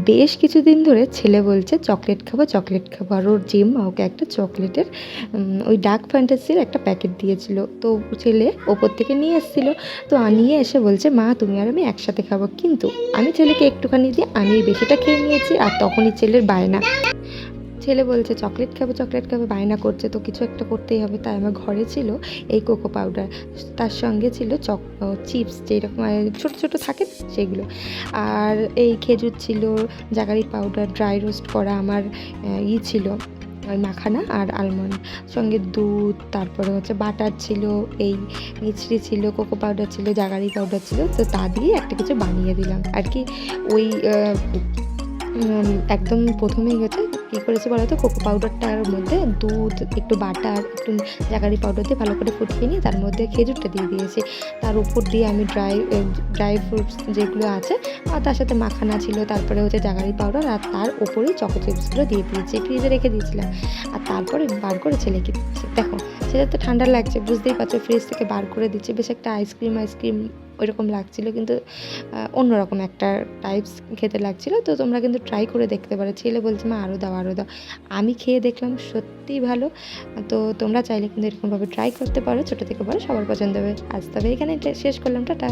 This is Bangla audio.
বেশ কিছুদিন ধরে ছেলে বলছে চকলেট খাবো চকলেট খাবো, আর ওর জিম্মা ওকে একটা চকলেটের ওই ডার্ক ফ্যান্টাসির একটা প্যাকেট দিয়েছিল। তো ছেলে ওপর থেকে নিয়ে এসেছিলো। তো নিয়ে এসে বলছে মা তুমি আর আমি একসাথে খাবো, কিন্তু আমি ছেলেকে একটুখানি দিয়ে আমি এই বেশিটা খেয়ে নিয়েছি। আর তখনই ছেলের বায়না, ছেলে বলছে চকলেট খাবো বায়না করছে, তো কিছু একটা করতেই হবে। তাই আমার ঘরে ছিল এই কোকো পাউডার, তার সঙ্গে ছিল চিপস যেরকম ছোটো ছোটো থাকে সেগুলো, আর এই খেজুর ছিল, জাগারি পাউডার, ড্রাই রোস্ট করা আমার ছিল ওই মাখানা, আর আলমন্ড, সঙ্গে দুধ, তারপরে হচ্ছে বাটার ছিল, এই মিছরি ছিল, কোকো পাউডার ছিল, জাগারি পাউডার ছিল। তো তা দিয়ে একটা কিছু বানিয়ে দিলাম আর কি। ওই একদম প্রথমেই হচ্ছে কী করেছি বলো তো, কোকো পাউডারটার মধ্যে দুধ, একটু বাটার, একটু জাগারি পাউডার দিয়ে ভালো করে ফুটিয়ে নিয়ে তার মধ্যে খেজুরটা দিয়ে দিয়েছি। তার উপর দিয়ে আমি ড্রাই ফ্রুটস যেগুলো আছে আর তার সাথে মাখানা ছিল, তারপরে হচ্ছে জাগারি পাউডার, আর তার ওপরেই চকো চিপসগুলো দিয়ে দিয়েছি, ফ্রিজে রেখে দিয়েছিলাম। আর তারপরে বার করে ছেলেকে দিচ্ছি। দেখো ছেলের তো ঠান্ডা লাগছে, বুঝতেই পারছো, ফ্রিজ থেকে বার করে দিচ্ছি। বেশ একটা আইসক্রিম ওইরকম লাগছিলো, কিন্তু অন্যরকম একটা টাইপস খেতে লাগছিলো। তো তোমরা কিন্তু ট্রাই করে দেখতে পারো। ছেলে বলছে মা আরও দাও আরও দাও। আমি খেয়ে দেখলাম সত্যিই ভালো। তো তোমরা চাইলে কিন্তু এরকমভাবে ট্রাই করতে পারো, ছোটো থেকে বড় সবার পছন্দ হবে। আজ তবে এখানে শেষ করলাম, টাটা।